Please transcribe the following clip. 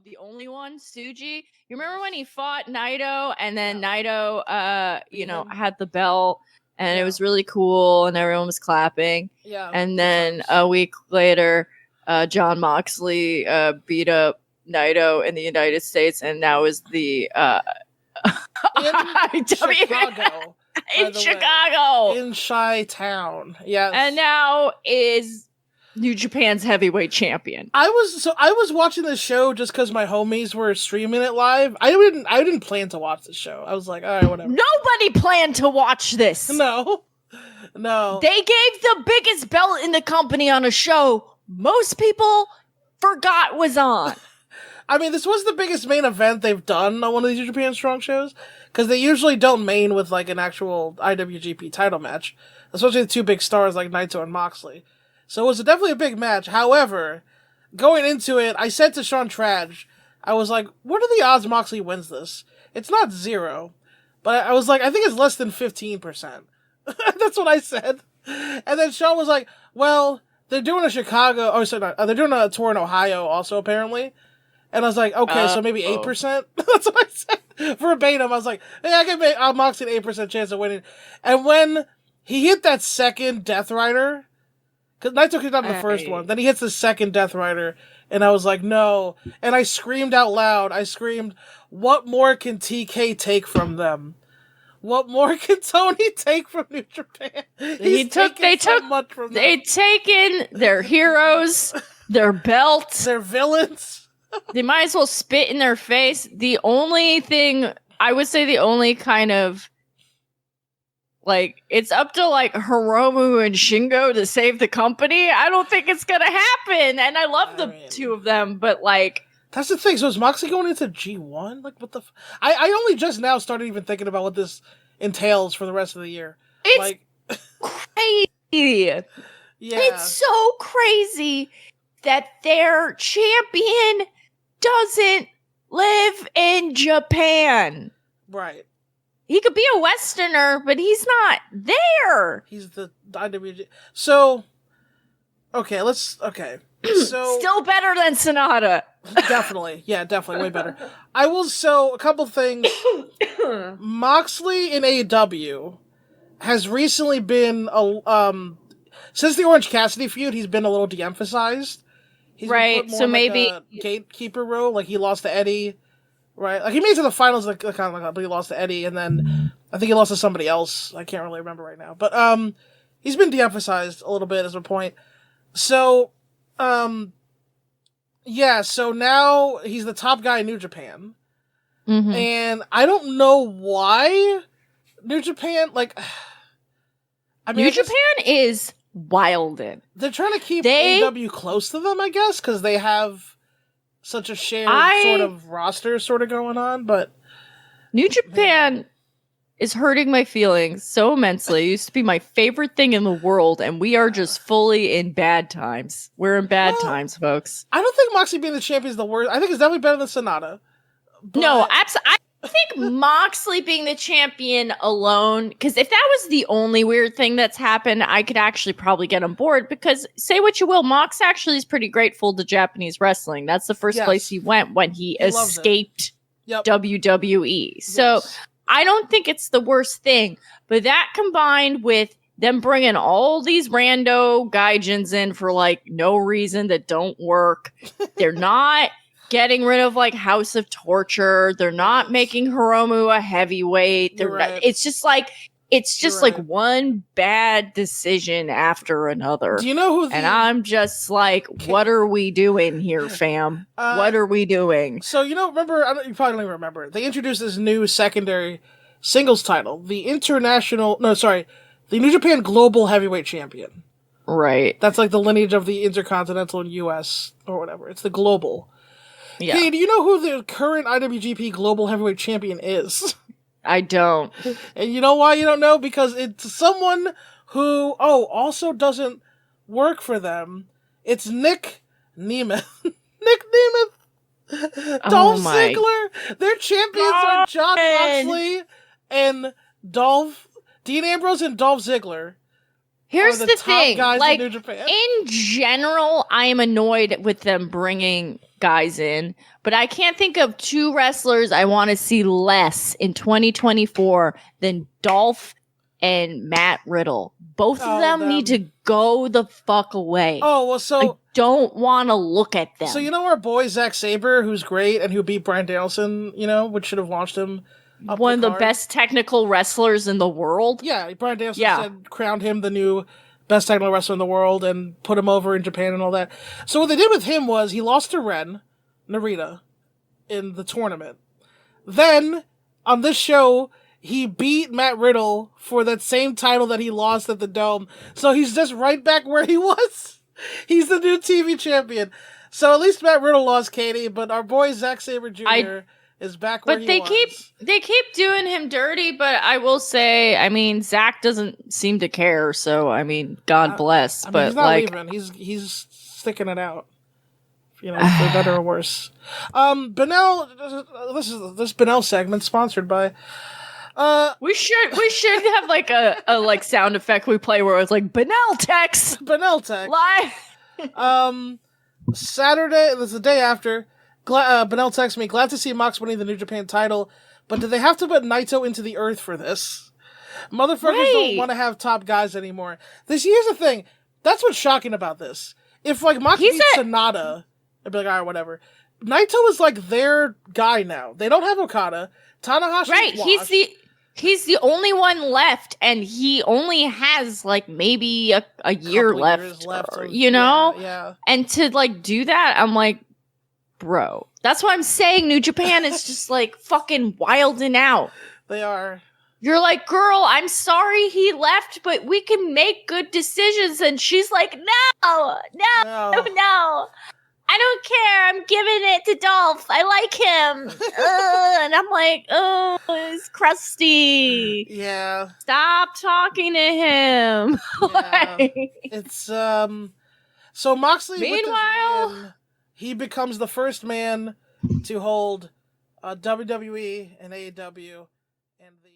the only one, Suji. You remember when he fought Naito, and then Naito, had the belt, and it was really cool, and everyone was clapping. Yeah. And then a week later, John Moxley beat up Naito in the United States, and now is the in Chicago. In Chicago. In Chi-Town. Yes. And now is New Japan's heavyweight champion. I was watching this show just because my homies were streaming it live. I didn't plan to watch this show. I was like, all right, whatever. Nobody planned to watch this. No. They gave the biggest belt in the company on a show most people forgot was on. I mean, this was the biggest main event they've done on one of these New Japan Strong shows, because they usually don't main with, like, an actual IWGP title match, especially the two big stars like Naito and Moxley. So it was definitely a big match. However, going into it, I said to Sean Traj, I was like, what are the odds Moxley wins this? It's not 0, but I was like, I think it's less than 15%. That's what I said. And then Sean was like, well, they're doing a Chicago, they're doing a tour in Ohio also, apparently. And I was like, okay, so maybe 8%? That's what I said. Verbatim, I was like, hey, I give Moxley an 8% chance of winning. And when he hit that second Death Rider, because Naito kicked out the first one, then he hits the second Death Rider, and I was like, no. And I screamed out loud. I screamed, what more can TK take from them? What more can Tony take from New Japan? They took much from them. They've taken their heroes, their belts, their villains. They might as well spit in their face. The only thing, I would say the only kind of, like, it's up to, like, Hiromu and Shingo to save the company. I don't think it's gonna happen. And I love the two of them, but, like... That's the thing. So is Moxley going into G1? Like, what the... I only just now started even thinking about what this entails for the rest of the year. It's like... crazy. Yeah. It's so crazy that their champion doesn't live in Japan. Right. He could be a Westerner, but he's not there. He's the IWGP. So, okay. So still better than Sonata. Definitely. Yeah, definitely. Way better. A couple things. Moxley in AEW has recently been, since the Orange Cassidy feud, he's been a little de-emphasized. He's right, so maybe a gatekeeper role, like he lost to Eddie, right? Like he made it to the finals, but he lost to Eddie, and then I think he lost to somebody else. I can't really remember right now, but he's been de-emphasized a little bit as a point. So, so now he's the top guy in New Japan, and I don't know why New Japan, like, I mean, New Japan is wilded. They're trying to keep AEW close to them, I guess, because they have such a shared sort of roster sort of going on, but... New Japan is hurting my feelings so immensely. It used to be my favorite thing in the world, and we are just fully in bad times. We're in bad times, folks. I don't think Moxley being the champion is the worst. I think it's definitely better than Sonata. But... No, absolutely. I think Moxley being the champion alone, because if that was the only weird thing that's happened, I could actually probably get on board, because say what you will, Mox actually is pretty grateful to Japanese wrestling. That's the first place he went when he escaped WWE. So I don't think it's the worst thing, but that combined with them bringing all these rando gaijins in for like no reason that don't work. They're not getting rid of like House of Torture. They're not making Hiromu a heavyweight. It's just like one bad decision after another. Do you know who? And I'm just like, what are we doing here, fam? What are we doing? So you probably don't even remember. They introduced this new secondary singles title, the New Japan Global Heavyweight Champion. Right. That's like the lineage of the Intercontinental and US or whatever. It's the Global. Yeah. Hey, do you know who the current IWGP Global Heavyweight Champion is? I don't. And you know why you don't know? Because it's someone who, also doesn't work for them. It's Nick Nemeth. Nick Nemeth! Dolph Ziggler! Their champions are Jon Moxley and Dean Ambrose and Dolph Ziggler. Here's the thing, guys in New Japan. In general, I am annoyed with them bringing guys in, but I can't think of two wrestlers I want to see less in 2024 than Dolph and Matt Riddle. Both of them need to go the fuck away. Oh, well, so... I don't want to look at them. So you know our boy Zack Sabre, who's great, and who beat Bryan Danielson, which should have launched him up one of the best technical wrestlers in the world? Yeah, Bryan Danielson crowned him the new best technical wrestler in the world and put him over in Japan and all that. So what they did with him was he lost to Ren Narita in the tournament. Then, on this show, he beat Matt Riddle for that same title that he lost at the Dome. So he's just right back where he was. He's the new TV champion. So at least Matt Riddle lost Katie, but our boy Zack Sabre Jr. is back where he was. They keep doing him dirty, but I will say, I mean, Zack doesn't seem to care, so I mean, God bless. I mean, but he's not leaving. He's sticking it out. For better or worse. Benel, this Benel segment sponsored by we should have like a like sound effect we play where it's like Benel text live. Saturday, this is the day after. Benel texts me, glad to see Mox winning the New Japan title, but do they have to put Naito into the earth for this? Motherfuckers don't want to have top guys anymore. Here's the thing. That's what's shocking about this. If like Mox beats Sonata, I'd be like, alright, whatever. Naito is like their guy now. They don't have Okada. Tanahashi's washed. He's the only one left, and he only has like maybe a year left, Yeah. And to like do that, I'm like, bro. That's why I'm saying New Japan is just like fucking wilding out. They are. You're like, girl, I'm sorry he left, but we can make good decisions. And she's like, no. I don't care. I'm giving it to Dolph. I like him. And I'm like, oh, he's crusty. Yeah. Stop talking to him. Yeah. It's, so Moxley, meanwhile, he becomes the first man to hold WWE and AEW and the